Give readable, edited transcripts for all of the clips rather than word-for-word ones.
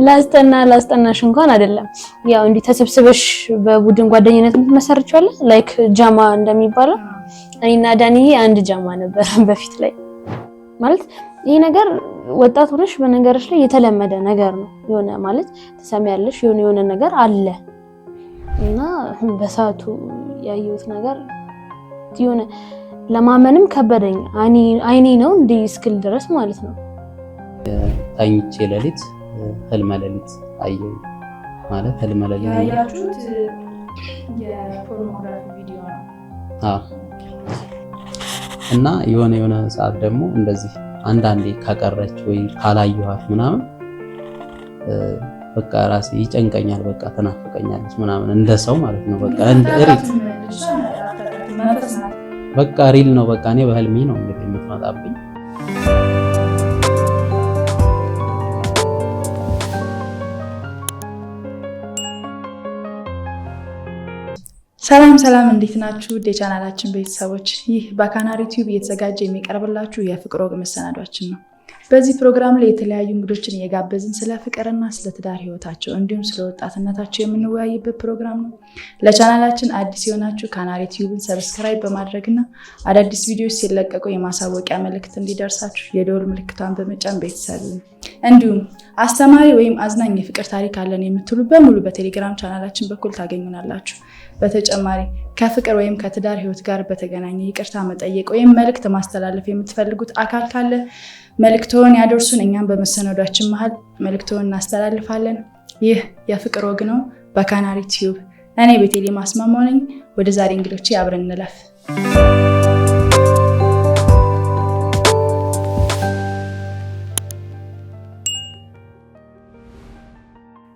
ላስጠናሽ እንኳን አይደለም ያው እንዲህ ተሰብስበሽ በቡድን ጓደኝነት የምትመሰርቻለሽ ላይክ ጃማ እንደሚባለው እኔና ዳንዬ አንድ ጃማ ነበር በፊት ላይ ማለት ይሄ ነገር ወጣት ሆነሽ በነገርሽ ላይ የተለመደ ነገር ነው የሆነ ማለት ተሰሚያለሽ የሆነ ነገር አለ እና በሳቱ ያየሁት ነገር የሆነ ለማመንም ከበደኝ አይኔ ነው እንዴ እስክል ድረስ ማለት ነው ታኝቼ ሌሊት ህልመ ሌሊት አየሁ ማለት ህልመ ሌሊት ያያችሁት የፖርኖግራፊ ቪዲዮ ነው እና የሆነ ሰዓት ደግሞ እንደዚህ አንዳንዴ ካቀረች ወይ ካላየኋት ምናምን በቃ ራሴ ይጨንቀኛል በቃ ተናፍቀኛለች ምናምን እንደ ሰው ማለት ነው በቃ ሪል ነው በቃ እኔ በህልሜ ነው እንግዲህ የምትመጣብኝ ሰላም እንዴት ናችሁ የቻናላችን ቤተሰቦች ይህ በካናሪ ቲዩብ እየተዘጋጀ የሚቀርብላችሁ የፍቅር ወግ መሰናዷችን ነው በዚህ ፕሮግራም ላይ የተለያዩ እንግዶችን እየጋበዝን ስለ ፍቅርና ስለ ትዳር ህይወታቸው እንዲሁም ስለ ወጣትነታቸው የምንወያይበት ፕሮግራም ነው ለቻናላችን አዲስ የሆናችሁ ካናሪ ቲዩብን ሰብስክራይብ በማድረግና አዳዲስ ቪዲዮዎች ሲለቀቁ የማሳወቂያ መልእክት እንዲደርሳችሁ የደወል ምልክቷን በመጫን ቤተሰብ እንዲሁም አስተማሪ ወይም አዝናኝ የፍቅር ታሪክ አለን የምትሉ በሙሉ በቴሌግራም ቻናላችን በኩል ታገኙናላችሁ በተጨማሪ ከፍቅር ወይም ከትዳር ህይወት ጋር በተገናኘ ይቅርታ መጠየቅ ወይም መልእክት ማስተላለፍ የምትፈልጉት አካል ካለ መልእክቶን ያደርሱን እኛም በመሰናዷችን መሃል መልእክቶን እናስተላልፋለን ይህ የፍቅር ወግ ነው በካናሪ ቲዩብ እኔ ቤቴሌም አስማማው ነኝ ወደ ዛሬ እንግዶቼ አብረን እንለፍ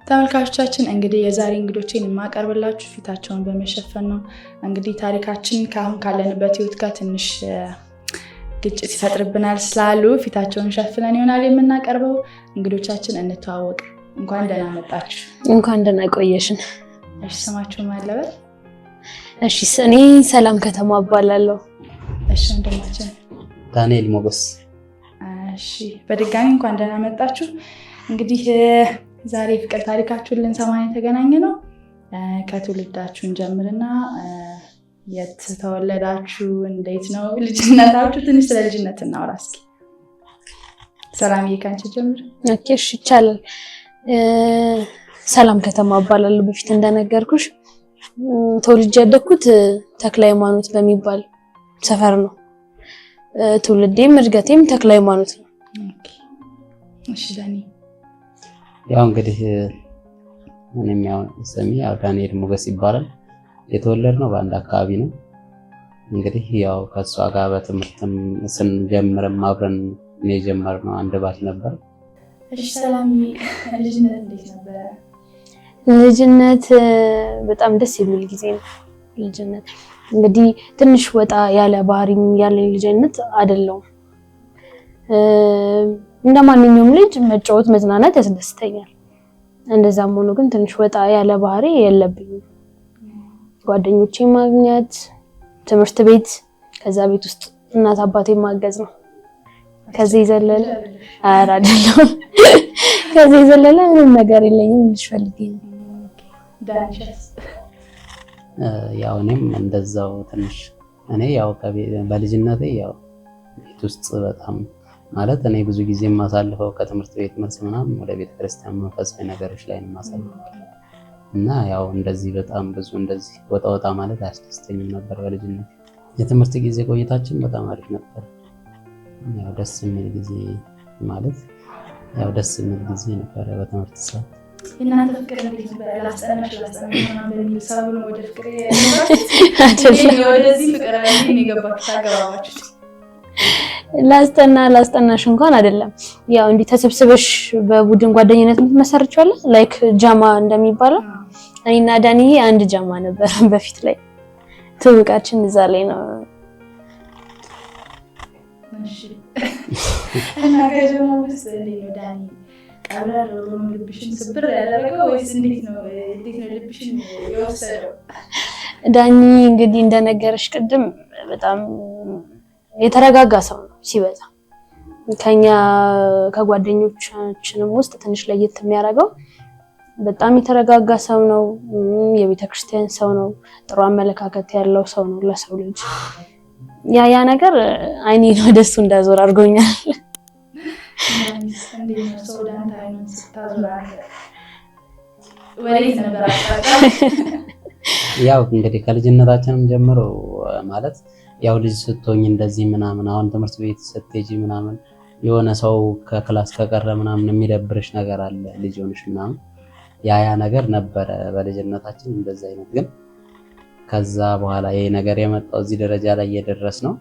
ተመልካቾቻችን እንግዲህ የዛሬ እንግዶቼን የማቀርብላችሁ ፊታቸውን በመሸፈን ነው እንግዲህ ታሪካችን ካሁን ካለንበት ህይወት ጋር ትንሽ ግጭት ይፈጥርብናል ስላሉ ፊታቸውን ሸፍነን ይሆናል የምናቀርበው እንግዶቻችን እንተዋወቅ እንኳን ደህና መጣችሁ እንኳን ደህና ቆየሽን እሺ ስማችሁ ማለበ እሺ እኔ ሰላም ከተማ እባላለሁ እሺ እንደማችን ዳንኤል ሞገስ እሺ በድጋሚ እንኳን ደህና መጣችሁ እንግዲህ ዛሬ ፍቅር ታሪካችሁን ልንሰማ የተገናኘ ነው ከትውልዳችሁን ጀምርና የት ተወለዳችሁ እንዴት ነው ልጅነታችሁ ትንሽ ስለ ልጅነት እናውራ እስኪ ሰላምዬ ካንቺ ጀምር እሺ ይቻላል ሰላም ከተማ እባላለሁ በፊት እንደነገርኩሽ ተወልጄ ያደግኩት ተክለ ሃይማኖት በሚባል ሰፈር ነው ትውልዴም እድገቴም ተክለ ሃይማኖት ነው እሺ ዳኒ ያው እንግዲህ እኔም ያው ስሜ ዳንኤል ሞገስ ይባላል የተወለድነው በአንድ አካባቢ ነው እንግዲህ ያው ከሷ ጋር በትምህርትም ስንጀምርም አብረን የጀመርነው አንድ ባች ነበር እሺ ሰላም ልጅነት እንዴት ነበር ልጅነት በጣም ደስ የሚል ጊዜ ነው ልጅነት እንግዲህ ትንሽ ወጣ ያለ ባህሪም ያለ ልጅነት አይደለም እንደማንኛውም ልጅ መጫወት መዝናናት ያስደስተኛል እንደዛም ሆኖ ግን ትንሽ ወጣ ያለ ባህሪ የለብኝም ጓደኞቼ ማግኘት ትምህርት ቤት ከዛ ቤት ውስጥ እናት አባቴ ማገዝ ነው ከዚህ ዘለለ አይደለም ከዚህ ዘለለ ምንም ነገር የለኝም ልጅፈልጊ ዳንሻስ ያው እኔም እንደዛው ትንሽ እኔ ያው በልጅነቴ ያው ቤት ውስጥ በጣም ማለት እኔ ብዙ ጊዜ ማሳልፈው ከትምህርት ቤት መልስ ምናምን ወደ ቤተ ክርስቲያን መንፈሳዊ ነገሮች ላይ ነው ማሳልፈው እና ያው እንደዚህ በጣም ብዙ እንደዚህ ወጣ ማለት አያስደስተኝም ነበር በልጅነት የትምህርት ጊዜ ቆይታችን በጣም አሪፍ ነበር ያው ደስ የሚል ጊዜ ማለት ያው ደስ የሚል ጊዜ ነበር በትምህርት ሰዓት እናንተ ፍቅር እንዴት ነበር ላስጠናሽ በሚል ሰበብ ነው ወደ ፍቅር ወደዚህ ፍቅር ላይ የገባችሁ ታገባባችሁ ላስጠናሽ እንኳን አይደለም ያው እንዲህ ተሰብስበሽ በቡድን ጓደኝነት የምትመሰርቻለሽ ላይክ ጃማ እንደሚባለው እኔና ዳንዬ አንድ ጃማ ነበር በፊት ላይ ትውቃችን እዛ ላይ ነው እሺ እና ከጀማው ውስጥ እንዴት ነው ዳኒ ቀብራር ነው ልብሽን ስብር ያደረገው ወይስ እንዴት ነው ልብሽን የወሰደው ዳኒ እንግዲህ እንደነገርሽ ቅድም በጣም የተረጋጋ ሰው ነው ሲበዛ ከኛ ከጓደኞቻችንም ውስጥ ትንሽ ለየት የሚያደርገው በጣም የተረጋጋ ሰው ነው። የቤተክርስቲያን ሰው ነው። ጥሩ አመለካከት ያለው ሰው ነው ለሰው ልጅ። ያ ነገር አይኔን ወደሱ እንዳዞር አድርጎኛል። ያው እንግዲህ ከልጅነታችንም ጀምሮ ማለት ያው ልጅ ስትሆኝ እንደዚህ ምናምን አሁን ትምህርት ቤት ስትሄጂ ምናምን የሆነ ሰው ከክላስ ከቀረ ምናምን የሚደብርሽ ነገር አለ ልጅ ሆነሽ ምናምን ያ ነገር ነበረ በልጅነታችን እንደዛ አይነት። ግን ከዛ በኋላ ይሄ ነገር የመጣው እዚህ ደረጃ ላይ እየደረስ ነው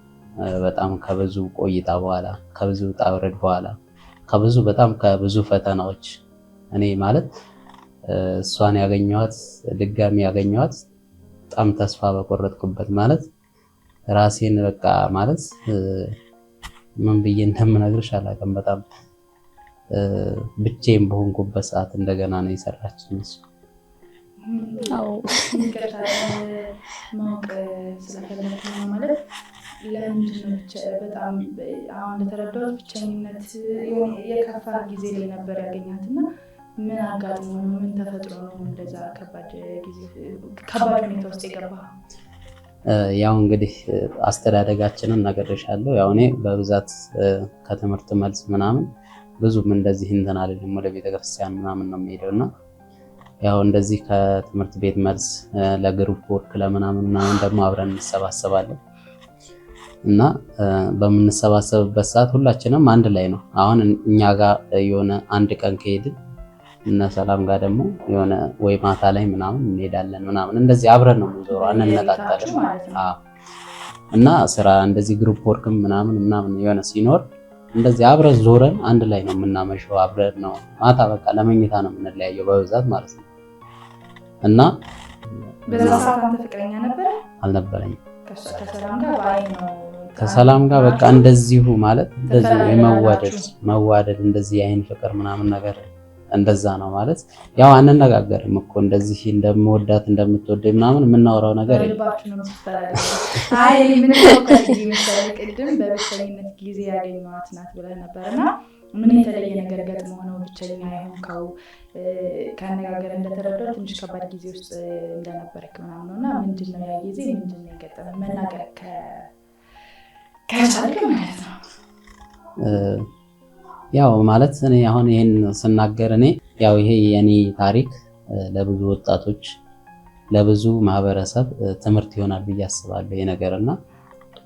በጣም ከብዙ ቆይታ በኋላ ከብዙ ውጣ ውረድ በኋላ በጣም ከብዙ ፈተናዎች እኔ ማለት እሷን ያገኘኋት ድጋሚ ያገኘኋት በጣም ተስፋ በቆረጥኩበት ማለት ራሴን በቃ ማለት ምን ብዬ እንደምነግርሽ አላውቅም። በጣም ብቻዬን በሆንኩበት ሰዓት እንደገና ነው የሰራችኝ እሱ። አዎ ማወቅ ስለፈለኩ ማለት ለምንድን ነው በጣም አሁን እንደተረዳሁት ብቸኝነት የከፋ ጊዜ ላይ ነበር ያገኛትና ምን አጋጥሞ ነው? ምን ተፈጥሮ ነው እንደዛ ከባድ ሁኔታ ውስጥ የገባው? ያው እንግዲህ አስተዳደጋችንን ነግሬሻለሁ። ያው እኔ በብዛት ከትምህርት መልስ ምናምን ብዙም እንደዚህ እንትን አልልም፣ ወደ ቤተክርስቲያን ምናምን ነው የምሄደውና ያው እንደዚህ ከትምህርት ቤት መልስ ለግሩፕ ወርክ ለምናምን ደግሞ አብረን እንሰባሰባለን እና በምንሰባሰብበት ሰዓት ሁላችንም አንድ ላይ ነው። አሁን እኛ ጋር የሆነ አንድ ቀን ከሄድን እና ሰላም ጋር ደግሞ የሆነ ወይ ማታ ላይ ምናምን እንሄዳለን ምናምን እንደዚህ አብረን ነው የምንዞረው፣ አንነጣጣለን። እና ስራ እንደዚህ ግሩፕ ወርክም ምናምን የሆነ ሲኖር እንደዚህ አብረን ዞረን አንድ ላይ ነው የምናመሸው፣ አብረን ነው ማታ በቃ ለመኝታ ነው የምንለያየው በብዛት ማለት ነው። እና በዛ ሰዓት አንተ ፍቅረኛ ነበር? አልነበረኝም። ከሰላም ጋር በቃ እንደዚሁ ማለት እንደዚህ መዋደድ እንደዚህ አይን ፍቅር ምናምን ነገር እንደዛ ነው ማለት ያው አንነጋገርም እኮ እንደዚህ እንደምወዳት እንደምትወደኝ ምናምን የምናወራው ነገር አይ ምን ነው ቅድም በብቸኝነት ጊዜ ያገኘኋት ናት ብለህ ነበርና ምን የተለየ ነገር ገጥሞ ነው ብቸኛ የሆንከው? ከአነጋገር እንደተረዳሁት ትንሽ ከባድ ጊዜ ውስጥ እንደነበርክ ምናምን ነውና ምንድነው ያ ጊዜ ምንድነው የገጠመው? መናገር ከቻልክ ማለት ነው። ያው ማለት እኔ አሁን ይሄን ስናገር እኔ ያው ይሄ የኔ ታሪክ ለብዙ ወጣቶች ለብዙ ማህበረሰብ ትምህርት ይሆናል ብዬ አስባለሁ። ይሄ ነገርና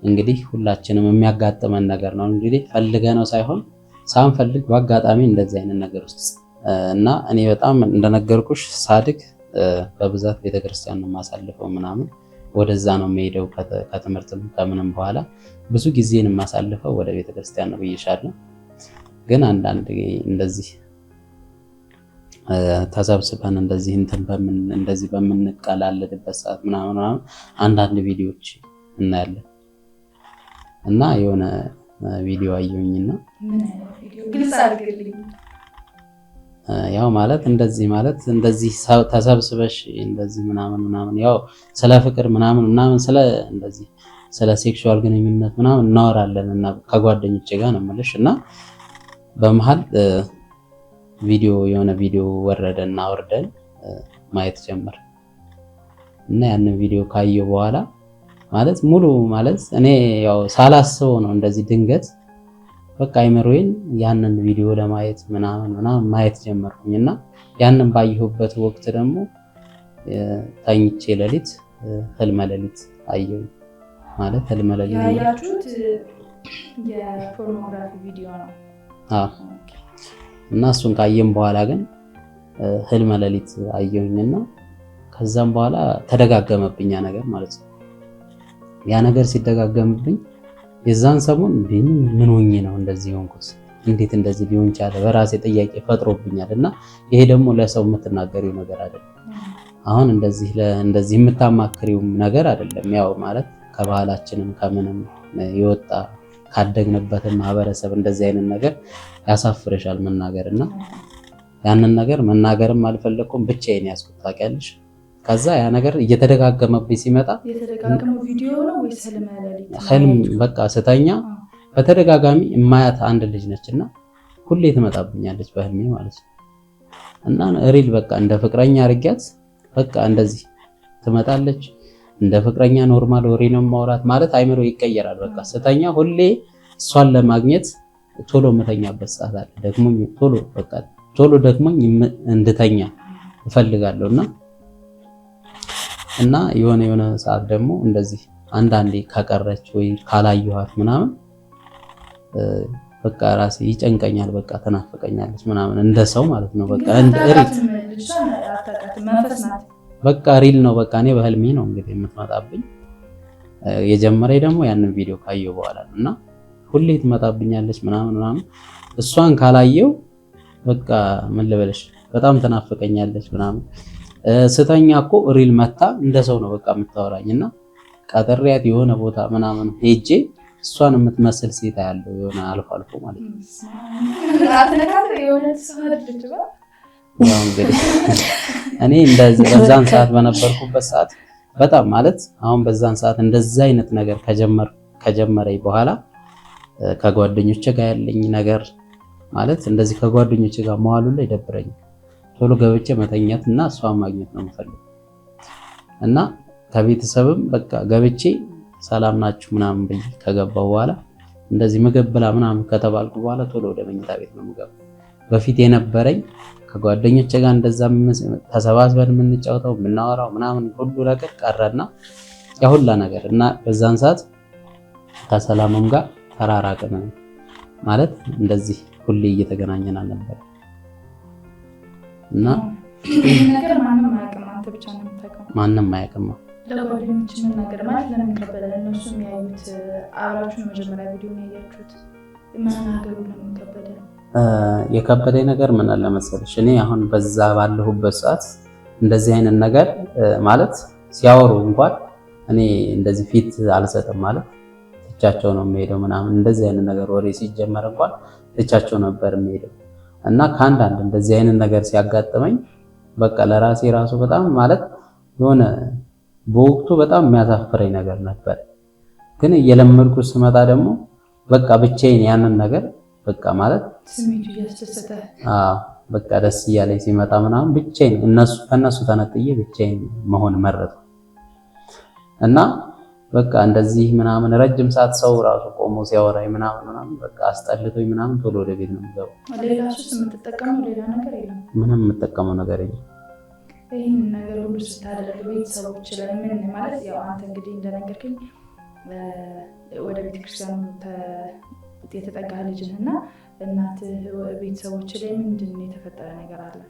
እንግዲህ ሁላችንም የሚያጋጥመን ነገር ነው። እንግዲህ ፈልገነው ሳይሆን ሳንፈልግ በአጋጣሚ እንደዚህ አይነት ነገር ውስጥ እና እኔ በጣም እንደነገርኩሽ ሳድግ በብዛት ቤተክርስቲያን ነው የማሳልፈው ምናምን ወደዛ ነው የምሄደው ከትምህርትም ከምንም በኋላ ብዙ ጊዜን የማሳልፈው ወደ ቤተክርስቲያን ነው ብዬሻለሁ። ግን አንዳንድ እንደዚህ ተሰብስበን እንደዚህ እንደዚህ በምንቀላለድበት ሰዓት ምናምን አንዳንድ ቪዲዮዎች እናያለን እና የሆነ ቪዲዮ አየሁኝና ግልጽ አድርግልኝ። ያው ማለት እንደዚህ ተሰብስበሽ እንደዚህ ምናምን ያው ስለ ፍቅር ምናምን ስለ ሴክሹዋል ግንኙነት ምናምን እናወራለን እና ከጓደኞቼ ጋር ነው የምልሽ እና በመሃል የሆነ ቪዲዮ ወረደና አወርደን ማየት ጀመር እና ያንን ቪዲዮ ካየሁ በኋላ ማለት ሙሉ ማለት እኔ ያው ሳላስበው ነው እንደዚህ ድንገት በቃ አይመሮዬን ያንን ቪዲዮ ለማየት ምናምን ማየት ጀመርኩኝና ያንን ባየሁበት ወቅት ደግሞ ተኝቼ ሌሊት ህልመ ሌሊት አየሁ። ማለት ህልመ ሌሊት ያያችሁት የፖርኖግራፊ ቪዲዮ ነው? እና እሱን ካየም በኋላ ግን ህልመ ሌሊት አየሁኝና ከዛም በኋላ ተደጋገመብኝ ያ ነገር ማለት ነው። ያ ነገር ሲደጋገምብኝ የዛን ሰሞን ምን ሆኜ ነው እንደዚህ ሆንኩት? እንዴት እንደዚህ ሊሆን ቻለ? በራሴ ጥያቄ ፈጥሮብኛልና ይሄ ደግሞ ለሰው የምትናገሪው ነገር አይደለም። አሁን እንደዚህ የምታማክሪው ነገር አይደለም። ያው ማለት ከባህላችንም ከምንም የወጣ ካደግንበትን ማህበረሰብ እንደዚህ አይነት ነገር ያሳፍረሻል መናገርና ያንን ነገር መናገርም አልፈለኩም፣ ብቻዬን ያዝኩት ታውቂያለሽ። ከዛ ያ ነገር እየተደጋገመብኝ ሲመጣ የተደጋገመው ቪዲዮ ነው ወይስ ህልም? ህልም በቃ ስተኛ በተደጋጋሚ የማያት አንድ ልጅ ነችና ሁሌ ትመጣብኛለች በህልሜ ማለት ነው። እና ሪል በቃ እንደ ፍቅረኛ አርጊያት በቃ እንደዚህ ትመጣለች። እንደ ፍቅረኛ ኖርማል ወሬ ነው ማውራት ማለት አይምሮ ይቀየራል። በቃ ስተኛ ሁሌ እሷን ለማግኘት ቶሎ መተኛበት ሰዓት አለ። ደክሞኝ ቶሎ ደክሞኝ እንድተኛ እፈልጋለሁና እና የሆነ ሰዓት ደግሞ እንደዚህ አንዳንዴ ከቀረች ወይ ካላየኋት ምናምን በቃ ራሴ ይጨንቀኛል። በቃ ተናፍቀኛለች ምናምን እንደ ሰው ማለት ነው። በቃ እንደ በቃ ሪል ነው። በቃ እኔ በህልሜ ነው እንግዲህ የምትመጣብኝ። የጀመረኝ ደግሞ ያንን ቪዲዮ ካየሁ በኋላ ነው እና ሁሌ ትመጣብኛለች ምናምን እሷን ካላየው በቃ ምን ልበልሽ በጣም ተናፍቀኛለች ምናምን። ስተኛ እኮ ሪል መታ እንደ ሰው ነው በቃ የምታወራኝና ቀጠሪያት የሆነ ቦታ ምናምን ሄጄ እሷን የምትመስል ሴት ያለው የሆነ አልፎ ማለት ነው። ያው እንግዲህ እኔ እንደዚህ በዛን ሰዓት በነበርኩበት ሰዓት በጣም ማለት አሁን በዛን ሰዓት እንደዛ አይነት ነገር ከጀመረኝ በኋላ ከጓደኞቼ ጋር ያለኝ ነገር ማለት እንደዚህ ከጓደኞቼ ጋር መዋሉ ላይ ደብረኝ ቶሎ ገብቼ መተኛት እና እሷን ማግኘት ነው የምፈልገው እና ከቤተሰብም በቃ ገብቼ ሰላም ናችሁ ምናምን ብዬ ከገባው በኋላ እንደዚህ ምግብ ብላ ምናምን ከተባልኩ በኋላ ቶሎ ወደ መኝታ ቤት ነው የምገባው። በፊት የነበረኝ ከጓደኞቼ ጋር እንደዛ ተሰባስበን የምንጫወተው የምናወራው ምናምን ሁሉ ነገር ቀረና ያ ሁላ ነገር እና በዛን ሰዓት ከሰላምም ጋር ተራራቅን ማለት እንደዚህ ሁሌ እየተገናኘን አልነበረ እና ነገር ማንም አያውቅም፣ አንተ ብቻ ነው የምታውቀው። ማንም አያውቅም። ለጓደኞች ምን ነገር ማለት ለምን ከበደ? እነሱ የሚያዩት አብራችሁ መጀመሪያ ቪዲዮ ነው ያያችሁት። መናገሩ ለምን ከበደ? የከበደኝ ነገር ምን አለ መሰለሽ፣ እኔ አሁን በዛ ባለሁበት ሰዓት እንደዚህ አይነት ነገር ማለት ሲያወሩ እንኳን እኔ እንደዚህ ፊት አልሰጥም ማለት ትቻቸው ነው የሚሄደው ምናምን። እንደዚህ አይነት ነገር ወሬ ሲጀመር እንኳን ትቻቸው ነበር የሚሄደው እና ከአንዳንድ እንደዚህ አይነት ነገር ሲያጋጥመኝ በቃ ለራሴ ራሱ በጣም ማለት የሆነ በወቅቱ በጣም የሚያሳፍረኝ ነገር ነበር። ግን እየለመድኩ ስመጣ ደግሞ በቃ ብቻዬን ያንን ነገር በቃ ማለት ስሜቱ እያስደሰተ በቃ ደስ እያለኝ ሲመጣ ምናምን ብቻዬን ከነሱ ተነጥዬ ብቻዬን መሆን መረጥኩ እና በቃ እንደዚህ ምናምን ረጅም ሰዓት ሰው ራሱ ቆሞ ሲያወራኝ ምናምን በቃ አስጠልቶኝ ምናምን ቶሎ ወደ ቤት ነው የምገባው። ሌላ ሱስ የምትጠቀመው ሌላ ነገር የለም? ምንም የምጠቀመው ነገር የለም። ይህን ነገር ሁሉ ስታደርግ ቤተሰቦች ለምን ማለት ያው አንተ እንግዲህ እንደነገርከኝ ወደ ቤተክርስቲያኑ የተጠጋ ልጅ ነህ እና እናትህ ቤተሰቦች ላይ ምንድን ነው የተፈጠረ ነገር አለ?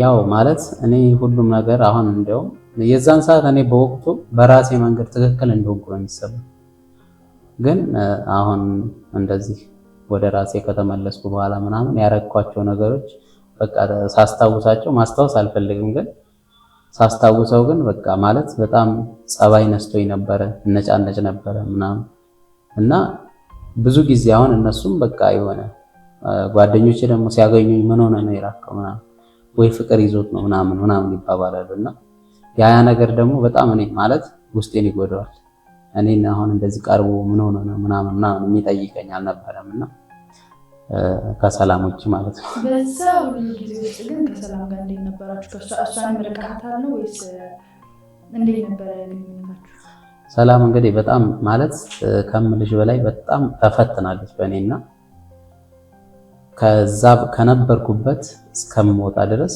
ያው ማለት እኔ ሁሉም ነገር አሁን እንደውም የዛን ሰዓት እኔ በወቅቱ በራሴ መንገድ ትክክል እንደሆንኩ ነው የሚሰማኝ። ግን አሁን እንደዚህ ወደ ራሴ ከተመለስኩ በኋላ ምናምን ያረኳቸው ነገሮች በቃ ሳስታውሳቸው ማስታወስ አልፈልግም፣ ግን ሳስታውሰው ግን በቃ ማለት በጣም ጸባይ ነስቶኝ ነበረ፣ እነጫነጭ ነበረ ምናምን እና ብዙ ጊዜ አሁን እነሱም በቃ የሆነ ጓደኞቼ ደግሞ ሲያገኙኝ ምን ሆነ ነው የራቀው ምናምን ወይ ፍቅር ይዞት ነው ምናምን ይባባላሉ እና ያ ነገር ደግሞ በጣም እኔ ማለት ውስጤን ይጎዳዋል። እኔን አሁን እንደዚህ ቀርቦ ምን ሆነ ነው ምናምን የሚጠይቀኝ አልነበረም እና ከሰላም ውጭ ማለት ነው። በዛ ሁሉ ጊዜ ውስጥ ግን ከሰላም ጋር እንዴት ነበራችሁ? እሷን ርቀሃታል ነው ወይስ እንዴት ነበረ ግንኙነታችሁ? ሰላም እንግዲህ በጣም ማለት ከምልሽ በላይ በጣም ተፈትናለች በእኔና ከዛ ከነበርኩበት እስከምወጣ ድረስ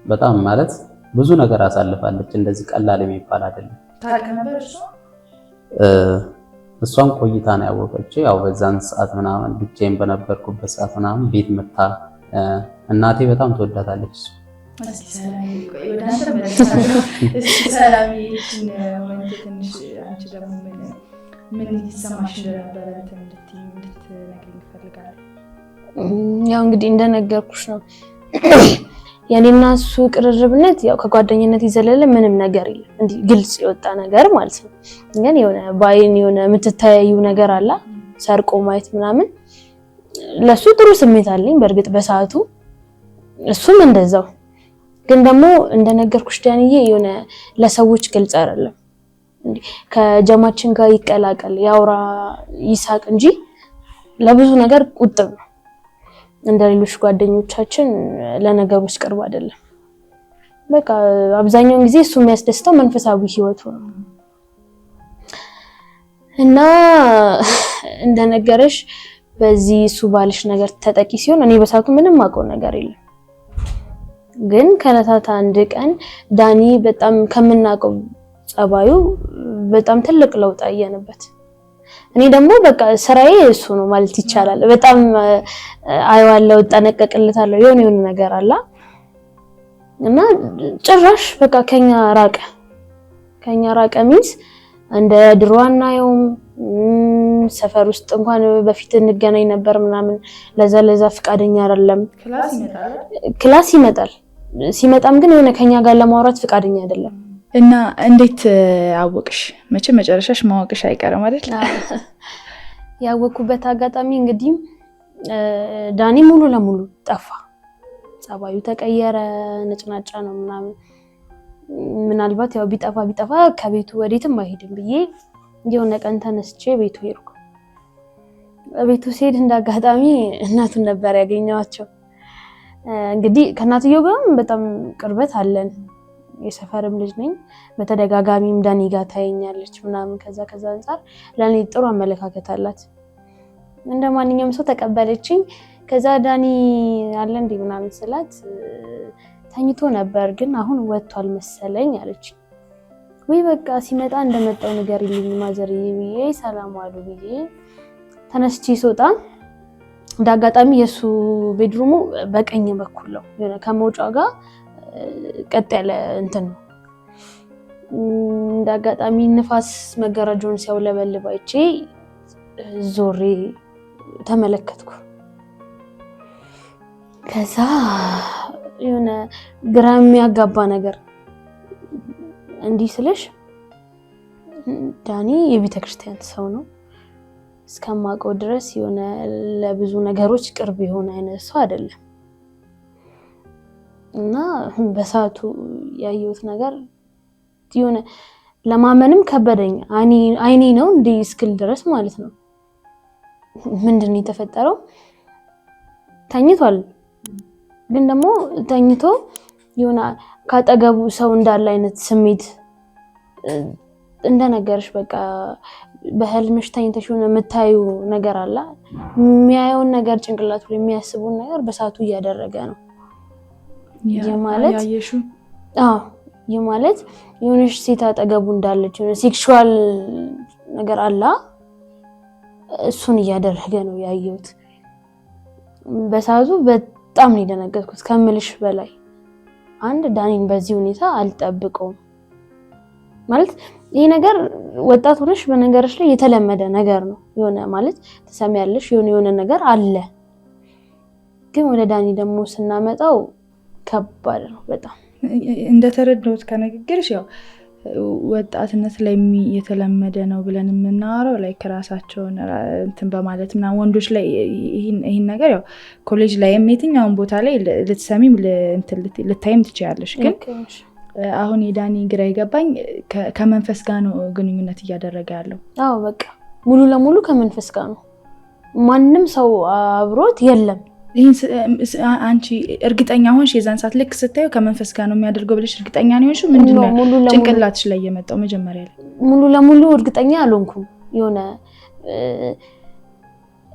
በጣም ማለት ብዙ ነገር አሳልፋለች። እንደዚህ ቀላል የሚባል አይደለም። ታውቅ ነበር እሷ? እሷን ቆይታ ነው ያወቀችው። ያው በዛን ሰዓት ምናምን ብቻዬን በነበርኩበት ሰዓት ምናምን ቤት መታ እናቴ በጣም ትወዳታለች። ያው እንግዲህ እንደነገርኩሽ ነው የኔና እሱ ቅርርብነት ያው ከጓደኝነት ይዘለለ ምንም ነገር የለም። እንዲህ ግልጽ የወጣ ነገር ማለት ነው። ግን የሆነ ባይን የሆነ የምትታያዩ ነገር አለ ሰርቆ ማየት ምናምን ለሱ ጥሩ ስሜት አለኝ በእርግጥ በሰዓቱ እሱም እንደዛው። ግን ደግሞ እንደነገርኩሽ ዳንዬ የሆነ ለሰዎች ግልጽ አይደለም እንዴ ከጀማችን ጋር ይቀላቀል ያውራ ይሳቅ እንጂ ለብዙ ነገር ቁጥብ ነው። እንደሌሎች ጓደኞቻችን ለነገሮች ቅርብ አይደለም። በቃ አብዛኛውን ጊዜ እሱ የሚያስደስተው መንፈሳዊ ህይወቱ ነው እና እንደነገረሽ በዚህ እሱ ባልሽ ነገር ተጠቂ ሲሆን እኔ በሳቱ ምንም አውቀው ነገር የለም። ግን ከለታት አንድ ቀን ዳኒ በጣም ከምናውቀው ጸባዩ በጣም ትልቅ ለውጥ አየንበት። እኔ ደግሞ በቃ ስራዬ እሱ ነው ማለት ይቻላል። በጣም አይዋለው ጠነቀቅልታለሁ የሆነ ነገር አለ እና ጭራሽ በቃ ከኛ ራቀ ሚንስ እንደ ድሮ አናየውም። ሰፈር ውስጥ እንኳን በፊት እንገናኝ ነበር ምናምን ለዛ ፍቃደኛ አይደለም። ክላስ ይመጣል። ሲመጣም ግን የሆነ ከኛ ጋር ለማውራት ፍቃደኛ አይደለም። እና እንዴት አወቅሽ? መቼም መጨረሻሽ ማወቅሽ አይቀርም አይደል? ያወቅኩበት አጋጣሚ እንግዲህ ዳኒ ሙሉ ለሙሉ ጠፋ። ጸባዩ ተቀየረ። ነጭናጫ ነው ምናምን። ምናልባት ያው ቢጠፋ ከቤቱ ወዴትም አይሄድም ብዬ የሆነ ቀን ተነስቼ ቤቱ ሄድኩ። ቤቱ ሲሄድ እንዳጋጣሚ እናቱን ነበር ያገኘዋቸው። እንግዲህ ከእናትየው ጋርም በጣም ቅርበት አለን። የሰፈርም ልጅ ነኝ። በተደጋጋሚም ዳኒ ጋር ታየኛለች ምናምን። ከዛ አንፃር ለኔ ጥሩ አመለካከት አላት። እንደ ማንኛውም ሰው ተቀበለችኝ። ከዛ ዳኒ አለ እንዴ ምናምን ስላት ተኝቶ ነበር ግን አሁን ወጥቷል መሰለኝ አለች። ወይ በቃ ሲመጣ እንደመጣው ነገር ይልኝ ማዘርዬ ብዬ ሰላም አሉ ብዬ ተነስቼ ስወጣ እንዳጋጣሚ የሱ ቤድሩሙ በቀኝ በኩል ነው። የሆነ ከመውጫው ጋር ቀጥ ያለ እንትን ነው። እንዳጋጣሚ ንፋስ መጋረጃውን ሲያውለበልብ አይቼ ዞሬ ተመለከትኩ። ከዛ የሆነ ግራ የሚያጋባ ነገር እንዲህ ስልሽ ዳኒ የቤተክርስቲያን ሰው ነው እስከማውቀው ድረስ የሆነ ለብዙ ነገሮች ቅርብ የሆነ አይነት ሰው አይደለም። እና በሰዓቱ ያየሁት ነገር የሆነ ለማመንም ከበደኝ። አይኔ ነው እንዴ እስክል ድረስ ማለት ነው። ምንድነው የተፈጠረው? ተኝቷል። ግን ደግሞ ተኝቶ የሆነ ካጠገቡ ሰው እንዳለ አይነት ስሜት እንደነገርሽ በቃ በህልምሽ ተኝተሽ ሆነ የምታዩ ነገር አለ። የሚያየውን ነገር ጭንቅላቱ ላይ የሚያስቡን ነገር በሳቱ እያደረገ ነው። የማለት የሆነሽ ሴት አጠገቡ እንዳለች የሆነ ሴክሹዋል ነገር አለ። እሱን እያደረገ ነው ያየሁት። በሳቱ በጣም ነው የደነገጥኩት ከምልሽ በላይ። አንድ ዳኒን በዚህ ሁኔታ አልጠብቀውም። ማለት ይሄ ነገር ወጣት ሆነሽ በነገርሽ ላይ የተለመደ ነገር ነው። የሆነ ማለት ተሰሚያለሽ የሆነ ነገር አለ። ግን ወደ ዳኒ ደግሞ ስናመጣው ከባድ ነው በጣም። እንደተረዳሁት ከንግግርሽ ያው ወጣትነት ላይ የተለመደ ነው ብለን የምናወራው ላይ ከራሳቸውን እንትን በማለት ምናምን ወንዶች ላይ ይሄን ነገር ያው ኮሌጅ ላይ የትኛውን ቦታ ላይ ልትሰሚም ልታይም ትችያለሽ። ግን አሁን የዳኒ ግራ ይገባኝ ከመንፈስ ጋር ነው ግንኙነት እያደረገ ያለው። አዎ በቃ ሙሉ ለሙሉ ከመንፈስ ጋር ነው። ማንም ሰው አብሮት የለም። ይሄን አንቺ እርግጠኛ ሆንሽ? የዛን ሰዓት ልክ ስታዩ ከመንፈስ ጋር ነው የሚያደርገው ብለሽ እርግጠኛ ነው ሆንሽ? ምንድነው ጭንቅላትሽ ላይ የመጣው መጀመሪያ ላይ? ሙሉ ለሙሉ እርግጠኛ አልሆንኩም። የሆነ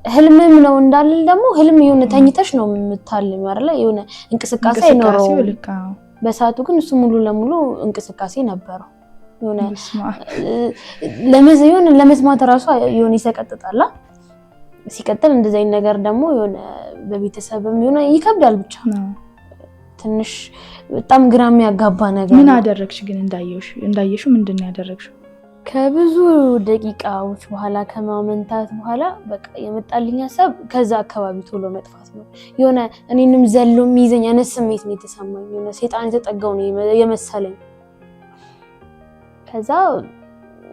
ህልምም ነው እንዳልል ደግሞ ህልም የሆነ ተኝተሽ ነው የምታልም አይደለ? የሆነ እንቅስቃሴ አይኖረውም። በሰዓቱ ግን እሱ ሙሉ ለሙሉ እንቅስቃሴ ነበረው። የሆነ ለመስማት ራሱ የሆነ ይሰቀጥጣል። ሲቀጥል እንደዚህ አይነት ነገር ደግሞ የሆነ በቤተሰብም የሆነ ይከብዳል። ብቻ ትንሽ በጣም ግራ የሚያጋባ ነገር። ምን አደረግሽ ግን? እንዳየሽው ምንድነው ያደረግሽው? ከብዙ ደቂቃዎች በኋላ ከማመንታት በኋላ በቃ የመጣልኝ ሀሳብ ከዛ አካባቢ ቶሎ መጥፋት ነው። የሆነ እኔንም ዘሎ የሚይዘኝ አይነት ስሜት ነው የተሰማኝ። የሆነ ሰይጣን የተጠጋው ነው የመሰለኝ። ከዛ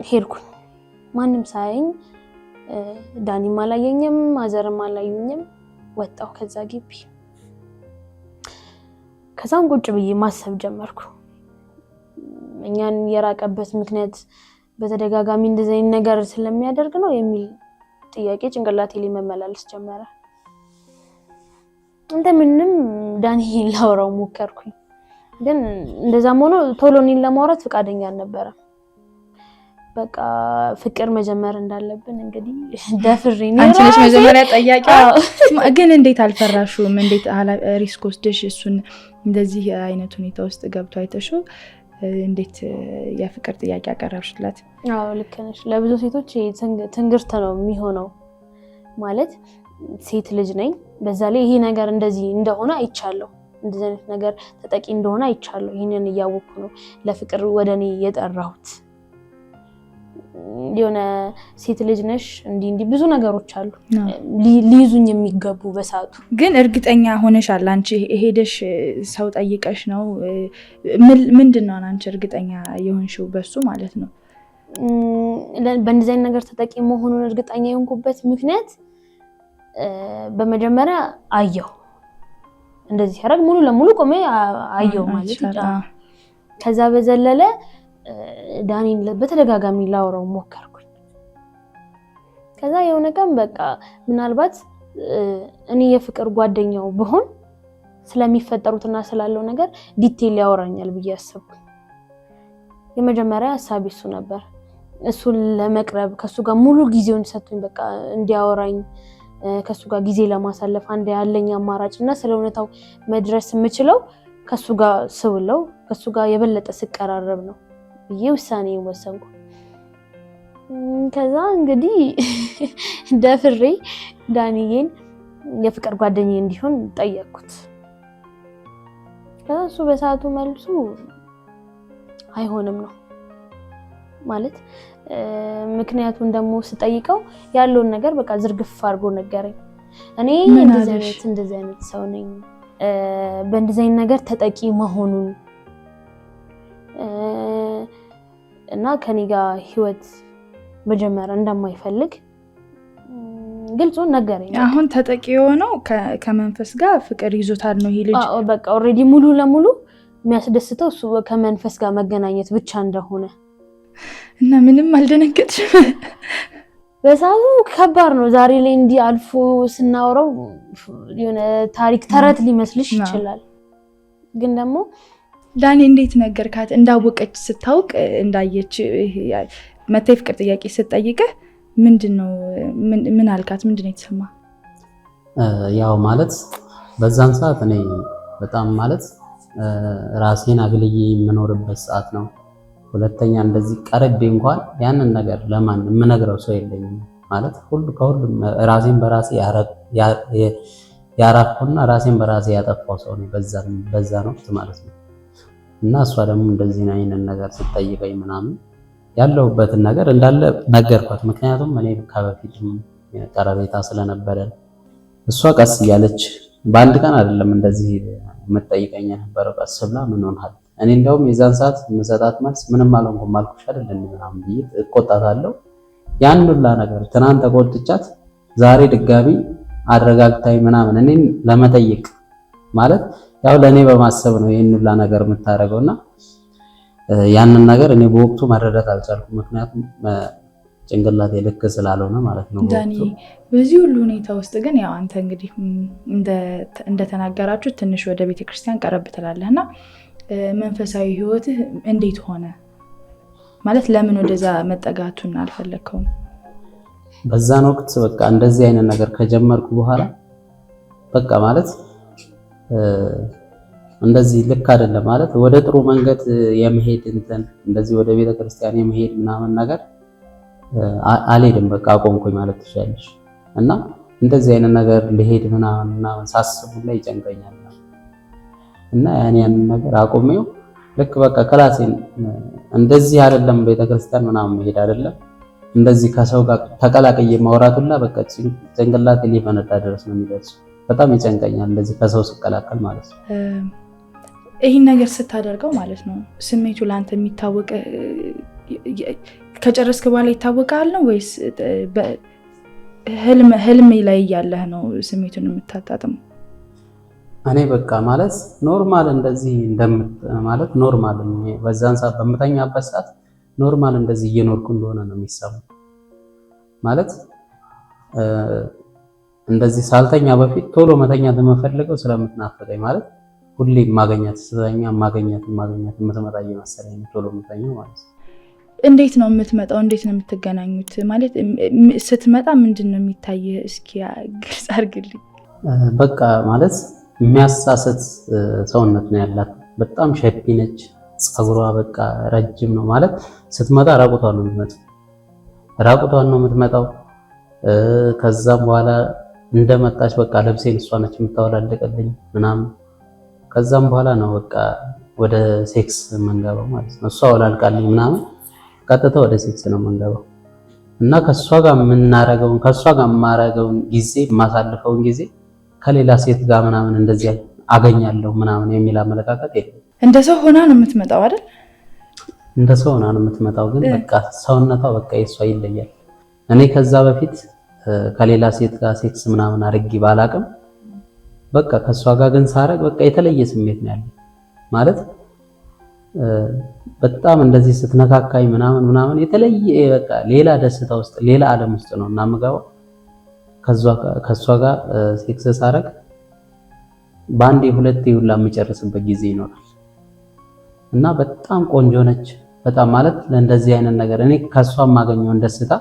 ሄድኩኝ ማንም ሳይኝ። ዳኒም አላየኝም፣ ማዘርም አላዩኝም። ወጣሁ ከዛ ግቢ። ከዛም ቁጭ ብዬ ማሰብ ጀመርኩ። እኛን የራቀበት ምክንያት በተደጋጋሚ እንደዚህ አይነት ነገር ስለሚያደርግ ነው የሚል ጥያቄ ጭንቅላቴ ላይ መመላለስ ጀመረ። እንደምንም ዳንኤል ላወራው ሞከርኩኝ፣ ግን እንደዛም ሆኖ ቶሎ እኔን ለማውራት ፈቃደኛ አልነበረም። በቃ ፍቅር መጀመር እንዳለብን እንግዲህ ደፍሬ ነው። አንቺ ነሽ መጀመሪያ ጠያቂ። ግን እንዴት አልፈራሹም? እንዴት ሪስክ ወስደሽ እሱን እንደዚህ አይነት ሁኔታ ውስጥ ገብቶ አይተሽው እንዴት የፍቅር ጥያቄ አቀረብሽለት? አዎ ልክ ነሽ። ለብዙ ሴቶች ትንግርት ነው የሚሆነው። ማለት ሴት ልጅ ነኝ፣ በዛ ላይ ይሄ ነገር እንደዚህ እንደሆነ አይቻለሁ፣ እንደዚህ አይነት ነገር ተጠቂ እንደሆነ አይቻለሁ። ይሄንን እያወቅኩ ነው ለፍቅር ወደኔ የጠራሁት። የሆነ ሴት ልጅ ነሽ እንዲህ ብዙ ነገሮች አሉ ሊይዙኝ የሚገቡ በሰዓቱ። ግን እርግጠኛ ሆነሻል አንቺ? ሄደሽ ሰው ጠይቀሽ ነው? ምንድነው አንቺ እርግጠኛ የሆንሽው በሱ ማለት ነው? በእንደዚህ አይነት ነገር ተጠቂ መሆኑን እርግጠኛ የሆንኩበት ምክንያት በመጀመሪያ አየሁ፣ እንደዚህ ያደርግ ሙሉ ለሙሉ ቆሜ አየሁ ማለት ይችላል። ከዛ በዘለለ ዳኒን በተደጋጋሚ ላወራው ሞከርኩኝ። ከዛ የሆነ ቀን በቃ ምናልባት እኔ የፍቅር ጓደኛው ብሆን ስለሚፈጠሩትና ስላለው ነገር ዲቴል ያወራኛል ብዬ አሰብኩኝ። የመጀመሪያ ሐሳቤ እሱ ነበር። እሱን ለመቅረብ ከሱ ጋር ሙሉ ጊዜውን ሰጥቶኝ በቃ እንዲያወራኝ ከሱ ጋር ጊዜ ለማሳለፍ አንድ ያለኝ አማራጭና ስለእውነታው መድረስ የምችለው ከሱ ጋር ስውለው ከሱ ጋር የበለጠ ስቀራረብ ነው ብዬ ውሳኔ ወሰንኩ። ከዛ እንግዲህ ደፍሬ ዳንኤልን የፍቅር ጓደኛዬ እንዲሆን ጠየቅኩት። ከዛ እሱ በሰዓቱ መልሱ አይሆንም ነው ማለት። ምክንያቱም ደግሞ ስጠይቀው ያለውን ነገር በቃ ዝርግፍ አድርጎ ነገረኝ። እኔ እንደዚህ አይነት ሰው ነኝ፣ በእንደዚህ አይነት ነገር ተጠቂ መሆኑን እና ከኔ ጋር ህይወት መጀመር እንደማይፈልግ ግልጹን ነገረኝ። አሁን ተጠቂ የሆነው ከመንፈስ ጋር ፍቅር ይዞታል ነው ይሄ ልጅ? አዎ በቃ ኦሬዲ ሙሉ ለሙሉ የሚያስደስተው እሱ ከመንፈስ ጋር መገናኘት ብቻ እንደሆነ። እና ምንም አልደነገጥሽም? በሰዓቱ ከባድ ነው። ዛሬ ላይ እንዲህ አልፎ ስናወራው የሆነ ታሪክ ተረት ሊመስልሽ ይችላል። ግን ደግሞ ዳኒ እንዴት ነገርካት? እንዳወቀች ስታውቅ እንዳየች መታ የፍቅር ጥያቄ ስትጠይቅህ ምንድነው ምን አልካት? ምንድነው የተሰማ? ያው ማለት በዛን ሰዓት እኔ በጣም ማለት ራሴን አግልዬ የምኖርበት ሰዓት ነው። ሁለተኛ እንደዚህ ቀረቤ እንኳን ያንን ነገር ለማን የምነግረው ሰው የለኝም። ማለት ከሁሉም ራሴን በራሴ ያራኩና ራሴን በራሴ ያጠፋው ሰው ነው በዛ ነው ማለት ነው። እና እሷ ደግሞ እንደዚህ አይነት ነገር ስትጠይቀኝ ምናምን ያለሁበትን ነገር እንዳለ ነገርኳት። ምክንያቱም እኔ ከበፊትም ቀረቤታ ስለነበረን እሷ ቀስ እያለች በአንድ ቀን አይደለም እንደዚህ የምትጠይቀኝ የነበረው፣ ቀስ ብላ ምን ሆነሃል? እኔ እንደውም የዛን ሰዓት የምሰጣት መልስ ምንም አልሆንኩም አልኩሽ አይደል እንዴ ምናምን ብዬ እቆጣታለሁ። ያን ሁላ ነገር ትናንት ተቆጥቻት ዛሬ ድጋሚ አረጋግታኝ ምናምን እኔን ለመጠየቅ ማለት ያው ለኔ በማሰብ ነው ይሄን ሁላ ነገር የምታደርገውና ያንን ነገር እኔ በወቅቱ መረዳት አልቻልኩም። ምክንያቱም ጭንቅላቴ ልክ ስላልሆነ ማለት ነው። ዳኒ በዚህ ሁሉ ሁኔታ ውስጥ ግን ያው አንተ እንግዲህ እንደተናገራችሁ ትንሽ ወደ ቤተክርስቲያን ቀረብ ትላለህና መንፈሳዊ ህይወትህ እንዴት ሆነ? ማለት ለምን ወደዛ መጠጋቱን አልፈለከውም? በዛን ወቅት በቃ እንደዚህ አይነት ነገር ከጀመርኩ በኋላ በቃ ማለት እንደዚህ ልክ አይደለም ማለት ወደ ጥሩ መንገድ የመሄድ እንደዚህ ወደ ቤተክርስቲያን የመሄድ ምናምን ነገር አልሄድም። በቃ አቆምኩኝ ማለት ትችላለሽ። እና እንደዚህ አይነት ነገር ልሄድ ምናምን ሳስብ ላይ ይጨንቀኛል እና ያንን ነገር አቆሜው ልክ በቃ ክላሴን እንደዚህ አይደለም ቤተክርስቲያን ምናምን መሄድ አይደለም እንደዚህ ከሰው ጋር ተቀላቅዬ ማውራቱላ በቃ ጭንቅላቴ ሊፈነዳ ድረስ ነው የሚደርሰው። በጣም ይጨንቀኛል እንደዚህ ከሰው ስቀላቀል ማለት ነው። ይህን ነገር ስታደርገው ማለት ነው ስሜቱ ለአንተ የሚታወቅ ከጨረስክ በኋላ ይታወቃል ነው ወይስ ህልም ላይ ያለህ ነው ስሜቱን የምታጣጥመው? እኔ በቃ ማለት ኖርማል እንደዚህ ማለት ኖርማል በዛን ሰዓት በመተኛበት ሰዓት ኖርማል እንደዚህ እየኖርኩ እንደሆነ ነው የሚሰማው። ማለት እንደዚህ ሳልተኛ በፊት ቶሎ መተኛት የምፈልገው ስለምትናፍቀኝ ማለት ሁሌ ማገኛት ስተኛ ማገኛት የምትመጣ እየመሰለኝ ቶሎ የምተኛው ማለት ነው። እንዴት ነው የምትመጣው? እንዴት ነው የምትገናኙት? ማለት ስትመጣ ምንድን ነው የሚታየህ? እስኪ ግልጽ አድርግልኝ። በቃ ማለት የሚያሳስት ሰውነት ነው ያላት። በጣም ሸፒ ነች። ፀጉሯ በቃ ረጅም ነው ማለት ስትመጣ ራቁቷን ነው የምትመጣው። ከዛም በኋላ እንደመጣች በቃ ልብሴን እሷ ነች የምታወላልቅልኝ ምናምን። ከዛም በኋላ ነው በቃ ወደ ሴክስ የምንገባው ማለት ነው። እሷ ወላልቃልኝ ምናምን ቀጥታ ወደ ሴክስ ነው የምንገባው እና ከሷ ጋር የማረገውን ጊዜ የማሳልፈውን ጊዜ ከሌላ ሴት ጋር ምናምን እንደዚህ አገኛለሁ ምናምን የሚል አመለካከት የለም። እንደ ሰው ሆና ነው የምትመጣው አይደል? እንደ ሰው ሆና ነው የምትመጣው፣ ግን በቃ ሰውነቷ በቃ የሷ ይለያል። እኔ ከዛ በፊት ከሌላ ሴት ጋር ሴክስ ምናምን አድርጌ ባላቅም በቃ ከሷ ጋር ግን ሳረግ በቃ የተለየ ስሜት ነው ያለው ማለት በጣም እንደዚህ ስትነካካኝ ምናምን የተለየ በቃ ሌላ ደስታ ውስጥ ሌላ ዓለም ውስጥ ነው እና የምገባው። ከሷ ጋር ሴክስ ሳረግ በአንዴ ሁለቴ ሁላ የምጨርስበት ጊዜ ይኖራል እና በጣም ቆንጆ ነች። በጣም ማለት ለእንደዚህ አይነት ነገር እኔ ከሷ የማገኘውን ደስታ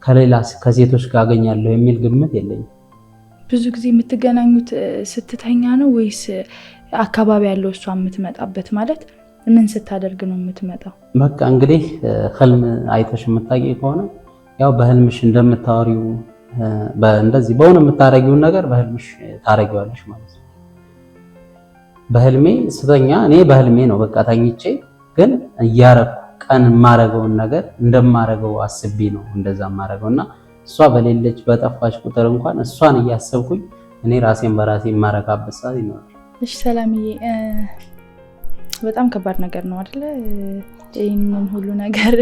ከሌላ ከሴቶች ጋር አገኛለሁ የሚል ግምት የለኝም። ብዙ ጊዜ የምትገናኙት ስትተኛ ነው ወይስ አካባቢ ያለው እሷ የምትመጣበት? ማለት ምን ስታደርግ ነው የምትመጣው? በቃ እንግዲህ ህልም አይተሽ የምታውቂ ከሆነ ያው በህልምሽ እንደምታወሪው እንደዚህ በሆነ የምታረጊውን ነገር በህልምሽ ታረጊዋለሽ ማለት ነው። በህልሜ ስተኛ እኔ በህልሜ ነው በቃ ተኝቼ ግን እያረኩ ቀን የማረገውን ነገር እንደማረገው አስቤ ነው እንደዛ የማረገውና እሷ በሌለች በጠፋች ቁጥር እንኳን እሷን እያሰብኩኝ እኔ ራሴን በራሴ የማረካበት ሰዓት ይኖራል። እሺ ሰላምዬ፣ በጣም ከባድ ነገር ነው አይደለ? ይህንን ሁሉ ነገር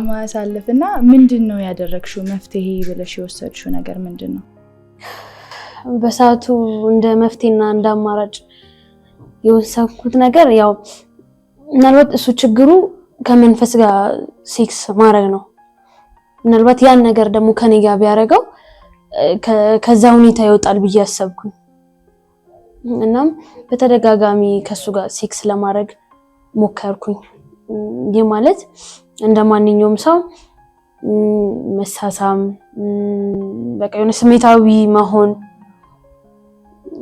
ማሳለፍ እና ምንድን ነው ያደረግሽው? መፍትሄ ብለሽ የወሰድሽው ነገር ምንድን ነው? በሰዓቱ እንደ መፍትሄና እንደ አማራጭ የወሰድኩት ነገር ያው ምናልባት እሱ ችግሩ ከመንፈስ ጋር ሴክስ ማድረግ ነው። ምናልባት ያን ነገር ደግሞ ከኔ ጋር ቢያደርገው ከዛ ሁኔታ ይወጣል ብዬ አሰብኩኝ። እናም በተደጋጋሚ ከሱ ጋር ሴክስ ለማድረግ ሞከርኩኝ። ይህ ማለት እንደማንኛውም ሰው መሳሳም፣ በቃ የሆነ ስሜታዊ መሆን፣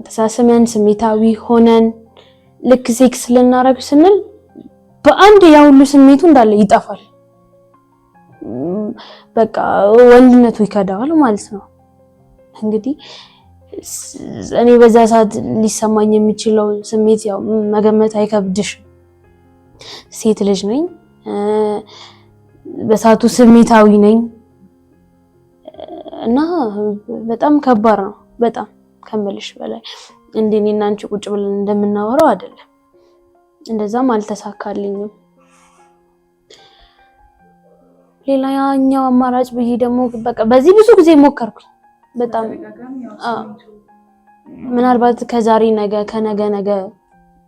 ተሳስመን ስሜታዊ ሆነን ልክ ሴክስ ልናደርግ ስንል በአንድ ያ ሁሉ ስሜቱ እንዳለ ይጠፋል። በቃ ወንድነቱ ይከዳዋል ማለት ነው። እንግዲህ እኔ በዛ ሰዓት ሊሰማኝ የሚችለው ስሜት ያው መገመት አይከብድሽም። ሴት ልጅ ነኝ፣ በሰዓቱ ስሜታዊ ነኝ እና በጣም ከባድ ነው። በጣም ከምልሽ በላይ እንደኔና አንቺ ቁጭ ብለን እንደምናወራው አይደለም። እንደዛም አልተሳካልኝም። ሌላኛው አማራጭ ብዬ ደግሞ በቃ በዚህ ብዙ ጊዜ ሞከርኩኝ። በጣም ምናልባት ከዛሬ ነገ ከነገ ነገ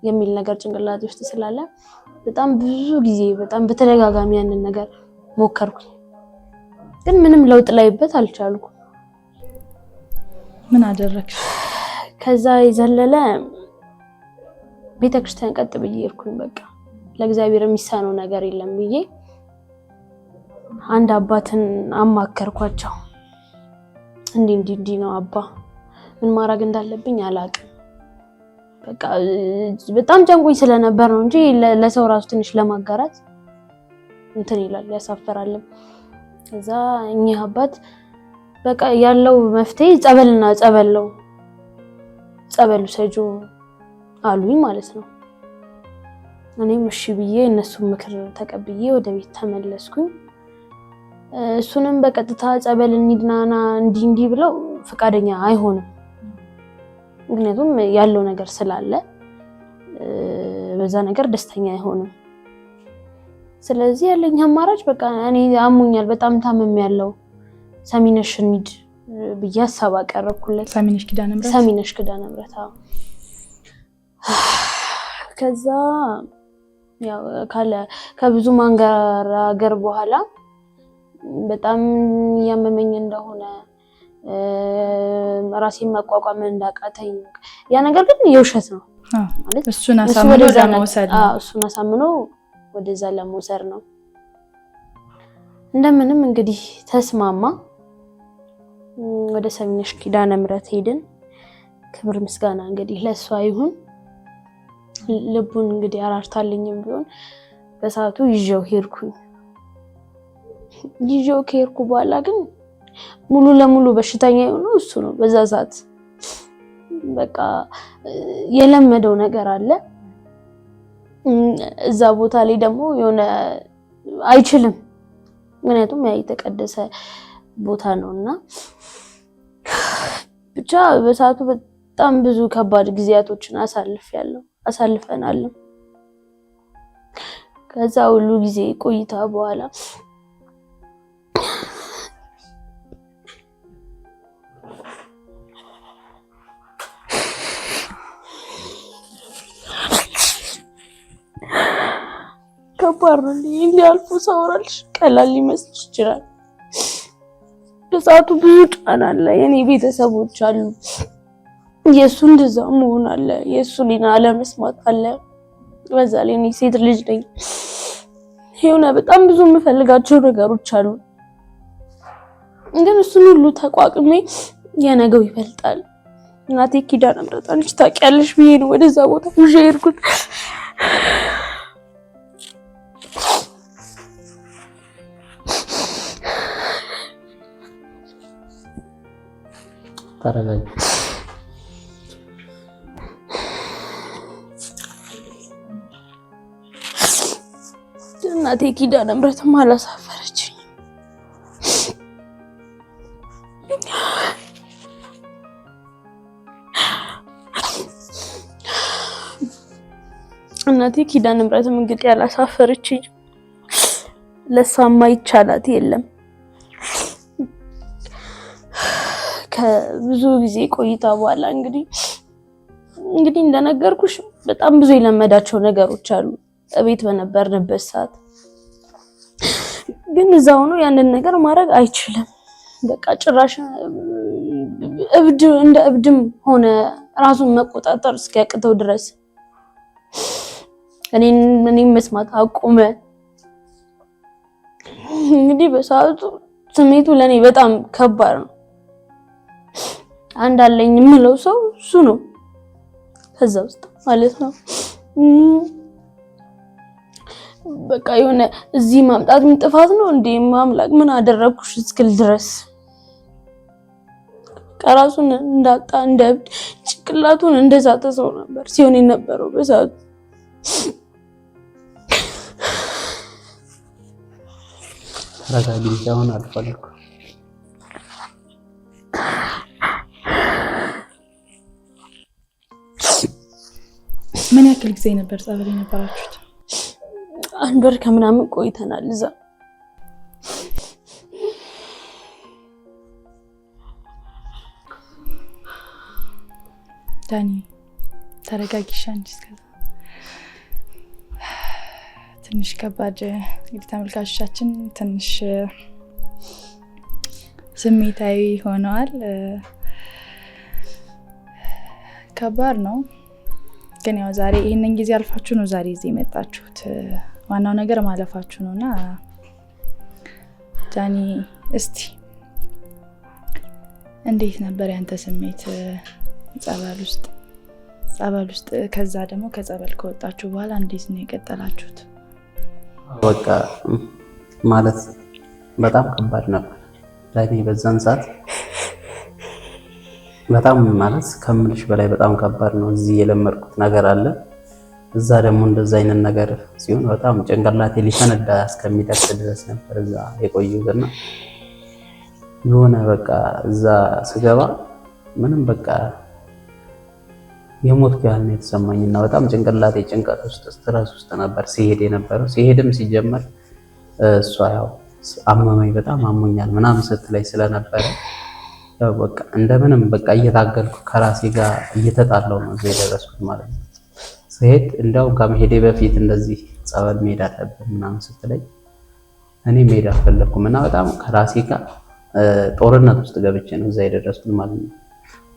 የሚል ነገር ጭንቅላት ውስጥ ስላለ በጣም ብዙ ጊዜ በጣም በተደጋጋሚ ያንን ነገር ሞከርኩኝ፣ ግን ምንም ለውጥ ላይበት አልቻልኩም። ምን አደረግሽ? ከዛ የዘለለ ቤተክርስቲያን ቀጥ ብዬ ሄድኩኝ። በቃ ለእግዚአብሔር የሚሳነው ነገር የለም ብዬ አንድ አባትን አማከርኳቸው። እንዲህ ነው አባ፣ ምን ማድረግ እንዳለብኝ አላውቅም። በቃ በጣም ጨንቆኝ ስለነበር ነው እንጂ ለሰው ራሱ ትንሽ ለማጋራት እንትን ይላል ያሳፈራልም። ከዛ እኚህ አባት በቃ ያለው መፍትሄ ጸበልና ጸበል ነው፣ ጸበሉ ሰጆ አሉኝ ማለት ነው። እኔም እሺ ብዬ እነሱን ምክር ተቀብዬ ወደ ቤት ተመለስኩኝ። እሱንም በቀጥታ ጸበል እንሂድና እንዲህ ብለው ፈቃደኛ አይሆንም። ምክንያቱም ያለው ነገር ስላለ በዛ ነገር ደስተኛ አይሆንም። ስለዚህ ያለኝ አማራጭ በቃ እኔ አሞኛል፣ በጣም ታመምያለሁ፣ ሰሚነሽ እንሂድ ብዬ ሀሳብ አቀረብኩለት። ሰሚነሽ ኪዳነ ምሕረት። ከዛ ያው ከብዙ ማንገራገር በኋላ በጣም ያመመኝ እንደሆነ ራሴን መቋቋም እንዳቃተኝ ያ ነገር ግን የውሸት ነው ማለት እሱን አሳምኖ ለመውሰድ ነው። እሱን አሳምኖ ወደዛ ለመውሰድ ነው። እንደምንም እንግዲህ ተስማማ። ወደ ሰሚነሽ ኪዳነ ምህረት ሄድን። ክብር ምስጋና እንግዲህ ለሷ ይሁን። ልቡን እንግዲህ አራርታልኝም ቢሆን በሰዓቱ ይዤው ሄድኩኝ። ይዤው ከሄድኩ በኋላ ግን ሙሉ ለሙሉ በሽተኛ የሆነው እሱ ነው። በዛ ሰዓት በቃ የለመደው ነገር አለ። እዛ ቦታ ላይ ደግሞ የሆነ አይችልም፣ ምክንያቱም ያ የተቀደሰ ቦታ ነውና ብቻ በሰዓቱ በጣም ብዙ ከባድ ጊዜያቶችን አሳልፈናል። ከዛ ሁሉ ጊዜ ቆይታ በኋላ ከባድ ነው። እንዲያልፉ ሳወራልሽ ቀላል ሊመስል ይችላል። በሰዓቱ ብዙ ጫና አለ። የኔ ቤተሰቦች አሉ፣ የሱ እንደዛ መሆን አለ፣ የሱ ሊና አለመስማት አለ። በዛ ላይ እኔ ሴት ልጅ ነኝ። የሆነ በጣም ብዙ የምፈልጋቸው ነገሮች አሉ። ግን እሱን ሁሉ ተቋቁሜ የነገው ይበልጣል። እናቴ ኪዳነ ምህረት አንቺ ታውቂያለሽ ብዬ ነው ወደዛ ቦታ ይዤ ሄድኩት። ተረጋጊ። እናቴ ኪዳነ ምህረትም አላሳፈረችኝ። እናቴ ኪዳነ ምህረትም እንግዲህ አላሳፈረችኝ። ለሷማ ይቻላት የለም። ከብዙ ጊዜ ቆይታ በኋላ እንግዲህ እንደነገርኩሽ በጣም ብዙ የለመዳቸው ነገሮች አሉ እቤት በነበርንበት ሰዓት። ግን እዛ ሆኖ ያንን ነገር ማድረግ አይችልም። በቃ ጭራሽ እንደ እብድም ሆነ ራሱን መቆጣጠር እስኪያቅተው ድረስ እኔን መስማት አቆመ። እንግዲህ በሰዓቱ ስሜቱ ለኔ በጣም ከባድ ነው። አንድ አለኝ የምለው ሰው እሱ ነው ከዛ ውስጥ ማለት ነው። በቃ የሆነ እዚህ ማምጣት ምን ጥፋት ነው እንዴ ማምላክ ምን አደረኩሽ እስክል ድረስ ራሱን እንዳጣ እንደ ጭቅላቱን እንደዛ ተሰው ነበር ሲሆን የነበረው በሰዓቱ። ተረጋጊ። አሁን አልፈልኩ ምን ያክል ጊዜ ነበር ጸበል የነበራችሁት? አንድ ወር ከምናምን ቆይተናል እዛ። ዳኒ ተረጋጊሽ። አንቺ እስከዛ ትንሽ ከባድ እንግዲህ ተመልካቾቻችን ትንሽ ስሜታዊ ሆነዋል። ከባድ ነው። ግን ያው ዛሬ ይሄንን ጊዜ አልፋችሁ ነው ዛሬ እዚህ የመጣችሁት። ዋናው ነገር ማለፋችሁ ነውና ዳኒ እስቲ እንዴት ነበር ያንተ ስሜት ጸበል ውስጥ ከዛ ደግሞ ከጸበል ከወጣችሁ በኋላ እንዴት ነው የቀጠላችሁት? በቃ ማለት በጣም ከባድ ነበር ለኔ በዛን ሰዓት። በጣም ማለት ከምልሽ በላይ በጣም ከባድ ነው። እዚህ የለመድኩት ነገር አለ፣ እዛ ደግሞ እንደዛ አይነት ነገር ሲሆን በጣም ጭንቅላቴ ሊፈነዳ እስከሚደርስ ድረስ ነበር እዛ የቆየሁትና የሆነ በቃ እዛ ስገባ ምንም በቃ የሞት ያህል ነው የተሰማኝና በጣም ጭንቅላቴ ጭንቀት ውስጥ ስትረስ ውስጥ ነበር ሲሄድ የነበረው። ሲሄድም ሲጀመር እሷ ያው አመመኝ በጣም አሞኛል ምናምን ስትለኝ ስለነበረ ያው በቃ እንደምንም በቃ እየታገልኩ ከራሴ ጋር እየተጣላው ነው እዚህ የደረስኩት ማለት ነው። ስሄድ እንደው ከመሄዴ በፊት እንደዚህ ጸበል መሄድ አለብን ምናምን ስትለኝ እኔ መሄድ አልፈለኩም እና በጣም ከራሴ ጋር ጦርነት ውስጥ ገብቼ ነው እዛ የደረስኩት ማለት ነው።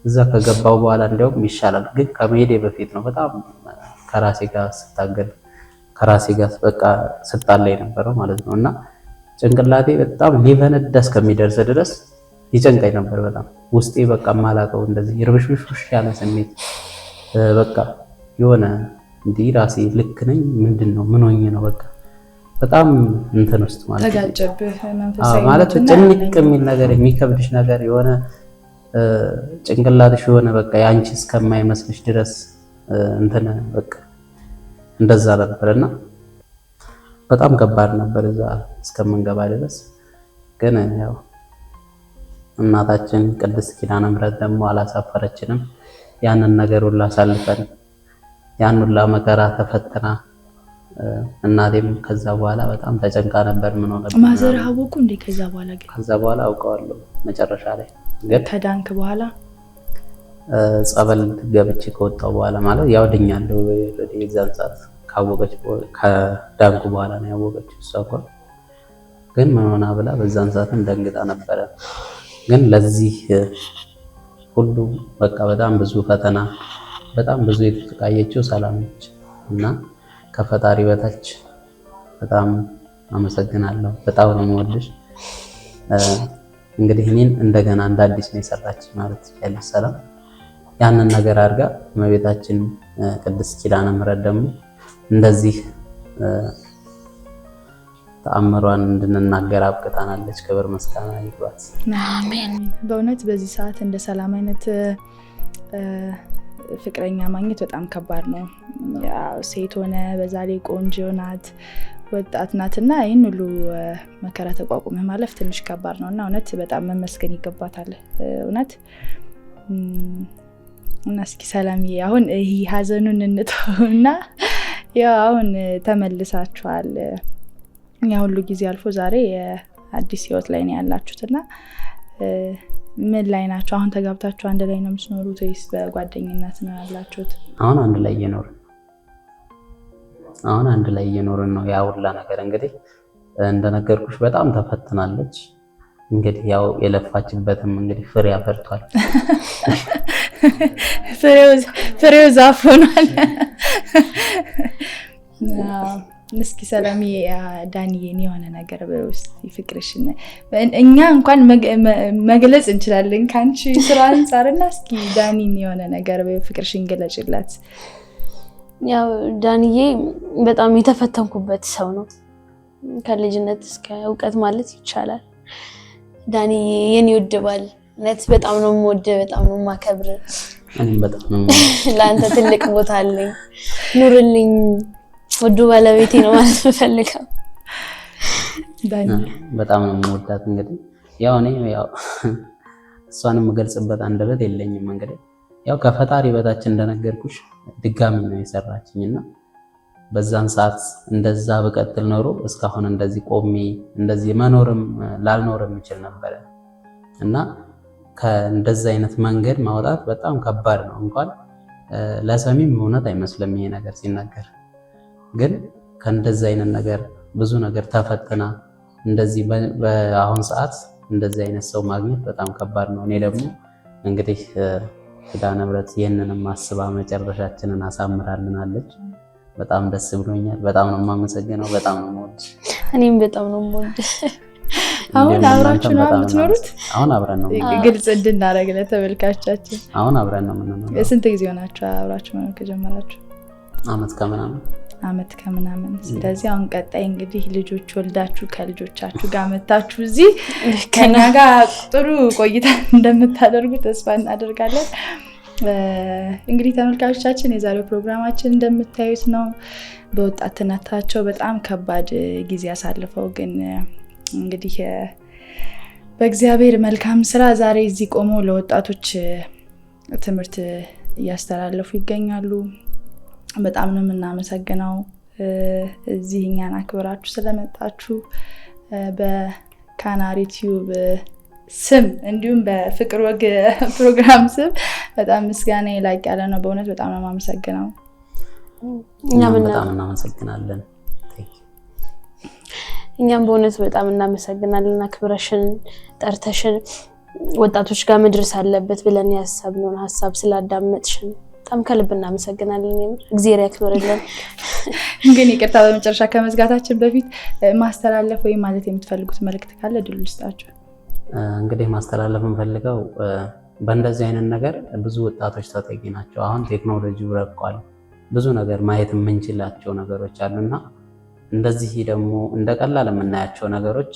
እዛ ከገባው በኋላ እንዲያውም ይሻላል፣ ግን ከመሄዴ በፊት ነው በጣም ከራሴ ጋር ስታገል ከራሴ ጋር በቃ ስጣላ የነበረው ማለት ነው። እና ጭንቅላቴ በጣም ሊፈነዳ እስከሚደርስ ድረስ ይጨንቀኝ ነበር በጣም ውስጤ በቃ ማላቀው እንደዚህ ይርብሽብሽ ያለ ስሜት በቃ የሆነ እንዲህ ራሴ ልክ ነኝ ምንድነው ምን ሆኜ ነው በቃ በጣም እንትን ውስጥ ማለት ተጋጨብህ መንፈሳዊ ማለት ጭንቅ የሚል ነገር የሚከብድሽ ነገር የሆነ ጭንቅላትሽ የሆነ በቃ ያንቺ እስከማይመስልሽ ድረስ እንትን በቃ እንደዛ ነበርና በጣም ከባድ ነበር እዛ እስከምንገባ ድረስ። ግን ያው እናታችን ቅድስት ኪዳነ ምሕረት ደግሞ አላሳፈረችንም። ያንን ነገር ሁሉ አሳልፈን ያን ሁሉ መከራ ተፈተና እናቴም ከዛ በኋላ በጣም ተጨንቃ ነበር። ምን ሆነ ማዘር አወቁ እንዴ? ከዛ በኋላ አውቀዋለሁ መጨረሻ ላይ ግን ከዳንክ በኋላ ጸበል ገብቼ ከወጣሁ በኋላ ማለት ያው ድኛለሁ። የዛን ሰዓት ካወቀች ከዳንኩ በኋላ ነው ያወቀችው እሷ እኮ። ግን ምን ሆና ብላ በዛን ሰዓትም ደንግጣ ነበረ። ግን ለዚህ ሁሉ በቃ በጣም ብዙ ፈተና በጣም ብዙ የተሰቃየችው ሰላም ነች እና ከፈጣሪ በታች በጣም አመሰግናለሁ። በጣም ነው የምወድሽ። እንግዲህ እኔን እንደገና እንደ አዲስ ነው የሰራች ማለት ይቻላል ሰላም። ያንን ነገር አድርጋ እመቤታችን ቅድስት ኪዳነ ምሕረት ደግሞ እንደዚህ ተአምሯን እንድንናገር አብቅታናለች። ክብር ምስጋና ይግባት። አሜን። በእውነት በዚህ ሰዓት እንደ ሰላም አይነት ፍቅረኛ ማግኘት በጣም ከባድ ነው። ያው ሴት ሆነ በዛ ላይ ቆንጆ ናት፣ ወጣት ናትና ይህን ሁሉ መከራ ተቋቁመህ ማለፍ ትንሽ ከባድ ነውና እውነት በጣም መመስገን ይገባታል እውነት። እና እስኪ ሰላምዬ አሁን ይሄ ሀዘኑን እንተውና ያው አሁን ተመልሳችኋል። ያ ሁሉ ጊዜ አልፎ ዛሬ አዲስ ህይወት ላይ ነው ያላችሁትና ምን ላይ ናችሁ? አሁን ተጋብታችሁ አንድ ላይ ነው የምትኖሩት ወይስ በጓደኝነት ነው ያላችሁት? አሁን አንድ ላይ እየኖርን ነው። ያ ሁላ ነገር እንግዲህ እንደነገርኩሽ በጣም ተፈትናለች። እንግዲህ ያው የለፋችበትም እንግዲህ ፍሬ አፈርቷል። ፍሬው ዛፍ ሆኗል። እስኪ ሰላምዬ ዳንዬን የሆነ ነገር በውስጥ ፍቅርሽን እኛ እንኳን መግለጽ እንችላለን ካንቺ ስራ አንፃርና እስኪ ዳኒን የሆነ ነገር በፍቅርሽን ገለጭላት። ያው ዳንዬ በጣም የተፈተንኩበት ሰው ነው ከልጅነት እስከ እውቀት ማለት ይቻላል። ዳንዬ የኔ ውድ ባል ነት በጣም ነው የምወደው፣ በጣም ነው የማከብር። እኔም በጣም ነው ለአንተ ትልቅ ቦታ አለኝ። ኑርልኝ ወዱ ባለቤቴ ነው ማለት ፈልገው። ዳኒ በጣም ነው የምወዳት። እንግዲህ ያው እኔ ያው እሷንም የምገልጽበት አንደበት የለኝም። እንግዲህ ያው ከፈጣሪ በታች እንደነገርኩሽ ድጋሚ ነው የሰራችኝና በዛን ሰዓት እንደዛ በቀጥል ኖሮ እስካሁን እንደዚህ ቆሜ እንደዚህ መኖርም ላልኖርም ይችል ነበር እና ከእንደዛ አይነት መንገድ ማውጣት በጣም ከባድ ነው። እንኳን ለሰሚም እውነት አይመስልም ይሄ ነገር ሲነገር። ግን ከእንደዛ አይነት ነገር ብዙ ነገር ተፈትና እንደዚህ በአሁን ሰዓት እንደዚህ አይነት ሰው ማግኘት በጣም ከባድ ነው። እኔ ደግሞ እንግዲህ ኪዳነ ምሕረት ይህንንም አስባ መጨረሻችንን አሳምራልናለች። በጣም ደስ ብሎኛል። በጣም ነው የማመሰግነው። በጣም ነው የምወድ። እኔም በጣም ነው የምወድ። አሁን አብራችሁ ነው የምትኖሩት? አሁን አብረን ነው። ግልጽ እንድናደርግ ለተመልካቾቻችን አሁን አብረን ነው የምንኖረው። ስንት ጊዜ ሆናችሁ አብራችሁ መኖር ከጀመራችሁ? አመት ከምናምን። ስለዚህ አሁን ቀጣይ እንግዲህ ልጆች ወልዳችሁ ከልጆቻችሁ ጋር መታችሁ እዚህ ከኛ ጋር ጥሩ ቆይታ እንደምታደርጉ ተስፋ እናደርጋለን። እንግዲህ ተመልካቾቻችን የዛሬው ፕሮግራማችን እንደምታዩት ነው። በወጣትነታቸው በጣም ከባድ ጊዜ አሳልፈው ግን እንግዲህ በእግዚአብሔር መልካም ስራ ዛሬ እዚህ ቆመው ለወጣቶች ትምህርት እያስተላለፉ ይገኛሉ። በጣም ነው የምናመሰግነው እዚህ እኛን አክብራችሁ ስለመጣችሁ በካናሪ ቲዩብ ስም እንዲሁም በፍቅር ወግ ፕሮግራም ስም በጣም ምስጋና ይላቅ ያለ ነው። በእውነት በጣም ነው የማመሰግነው። በጣም እናመሰግናለን። እኛም በእውነት በጣም እናመሰግናለን። አክብረሽን ጠርተሽን ወጣቶች ጋር መድረስ አለበት ብለን ያሰብነውን ሐሳብ ስላዳመጥሽን በጣም ከልብ እናመሰግናለን። እግዚአብሔር ያክብርልን። ግን ይቅርታ በመጨረሻ ከመዝጋታችን በፊት ማስተላለፍ ወይ ማለት የምትፈልጉት መልእክት ካለ ድል ልስጣችሁ። እንግዲህ ማስተላለፍ እንፈልገው በእንደዚህ አይነት ነገር ብዙ ወጣቶች ተጠቂ ናቸው። አሁን ቴክኖሎጂው ረቋል። ብዙ ነገር ማየት የምንችላቸው ነገሮች አሉና እንደዚህ ደግሞ እንደቀላል የምናያቸው ነገሮች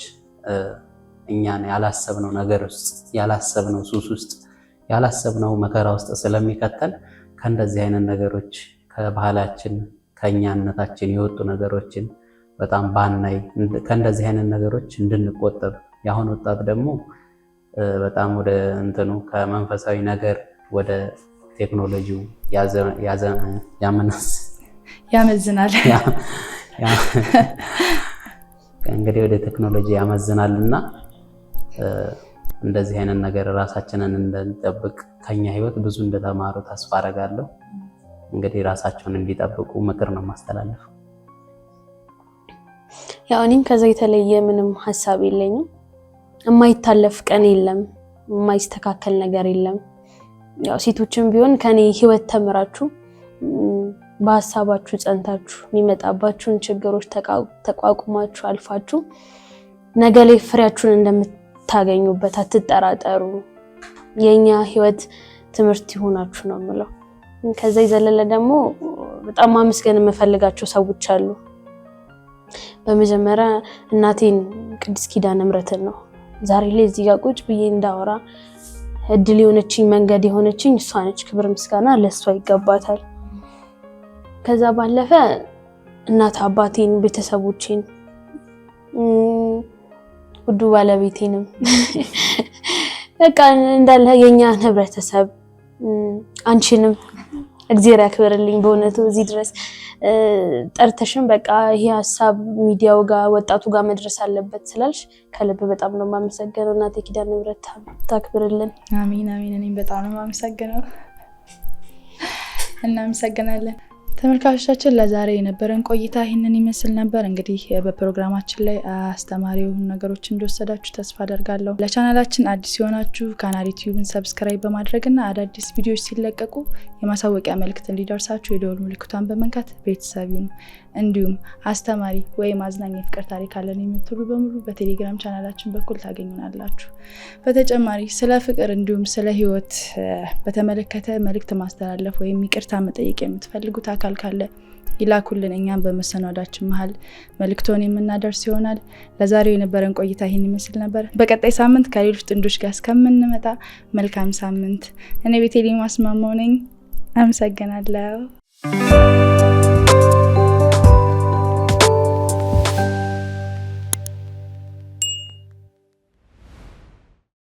እኛን ያላሰብነው ነገር ውስጥ ያላሰብነው ሱስ ውስጥ ያላሰብነው መከራ ውስጥ ስለሚከተል ከእንደዚህ አይነት ነገሮች ከባህላችን ከኛነታችን የወጡ ነገሮችን በጣም ባናይ ከእንደዚህ አይነት ነገሮች እንድንቆጠብ የአሁን ወጣት ደግሞ በጣም ወደ እንትኑ ከመንፈሳዊ ነገር ወደ ቴክኖሎጂው ያመዝናል እንግዲህ ወደ ቴክኖሎጂ ያመዝናልና እንደዚህ አይነት ነገር ራሳችንን እንድንጠብቅ ከኛ ህይወት ብዙ እንደተማሩ ተስፋ አደርጋለሁ። እንግዲህ ራሳቸውን እንዲጠብቁ ምክር ነው ማስተላለፍ። ያው እኔም ከዛ የተለየ ምንም ሐሳብ የለኝም። የማይታለፍ ቀን የለም፣ የማይስተካከል ነገር የለም። ያው ሴቶችም ቢሆን ከኔ ህይወት ተምራችሁ በሐሳባችሁ ጸንታችሁ የሚመጣባችሁን ችግሮች ተቋቁማችሁ አልፋችሁ ነገ ላይ ፍሬያችሁን እንደምታገኙበት አትጠራጠሩ። የኛ ህይወት ትምህርት ይሆናችሁ ነው የምለው። ከዛ ይዘለለ ደግሞ በጣም ማመስገን የምፈልጋቸው ሰዎች አሉ። በመጀመሪያ እናቴን ቅድስት ኪዳነ ምሕረትን ነው። ዛሬ ላይ እዚህ ጋር ቁጭ ብዬ እንዳወራ እድል የሆነችኝ መንገድ የሆነችኝ እሷ ነች። ክብር ምስጋና ለእሷ ይገባታል። ከዛ ባለፈ እናት አባቴን፣ ቤተሰቦቼን፣ ውዱ ባለቤቴንም በቃ እንዳለ የኛ ህብረተሰብ አንቺንም እግዚአብሔር ያክብርልኝ። በእውነቱ እዚህ ድረስ ጠርተሽን በቃ ይሄ ሐሳብ ሚዲያው ጋር ወጣቱ ጋር መድረስ አለበት ስላልሽ ከልብ በጣም ነው የማመሰግነው። እናቴ ኪዳነ ምሕረት ታክብርልን። አሜን አሜን። እኔም በጣም ነው የማመሰግነው። እናመሰግናለን። ተመልካቾቻችን ለዛሬ የነበረን ቆይታ ይህንን ይመስል ነበር። እንግዲህ በፕሮግራማችን ላይ አስተማሪ የሆኑ ነገሮች እንደወሰዳችሁ ተስፋ አደርጋለሁ። ለቻናላችን አዲስ የሆናችሁ ካናል ዩቲዩብን ሰብስክራይብ በማድረግና አዳዲስ ቪዲዮዎች ሲለቀቁ የማሳወቂያ መልእክት እንዲደርሳችሁ የደወል ምልክቷን በመንካት ቤተሰብ ይሁኑ። እንዲሁም አስተማሪ ወይም አዝናኝ የፍቅር ታሪክ አለን የምትሉ በሙሉ በቴሌግራም ቻናላችን በኩል ታገኙናላችሁ። በተጨማሪ ስለ ፍቅር እንዲሁም ስለ ህይወት በተመለከተ መልእክት ማስተላለፍ ወይም ይቅርታ መጠየቅ የምትፈልጉት አካል ካለ ይላኩልን። እኛም በመሰናዳችን መሃል መልእክቶን የምናደርስ ይሆናል። ለዛሬው የነበረን ቆይታ ይህን ይመስል ነበር። በቀጣይ ሳምንት ከሌሎች ጥንዶች ጋር እስከምንመጣ መልካም ሳምንት። እኔ ቤቴሌም አስማማው ነኝ። አመሰግናለሁ።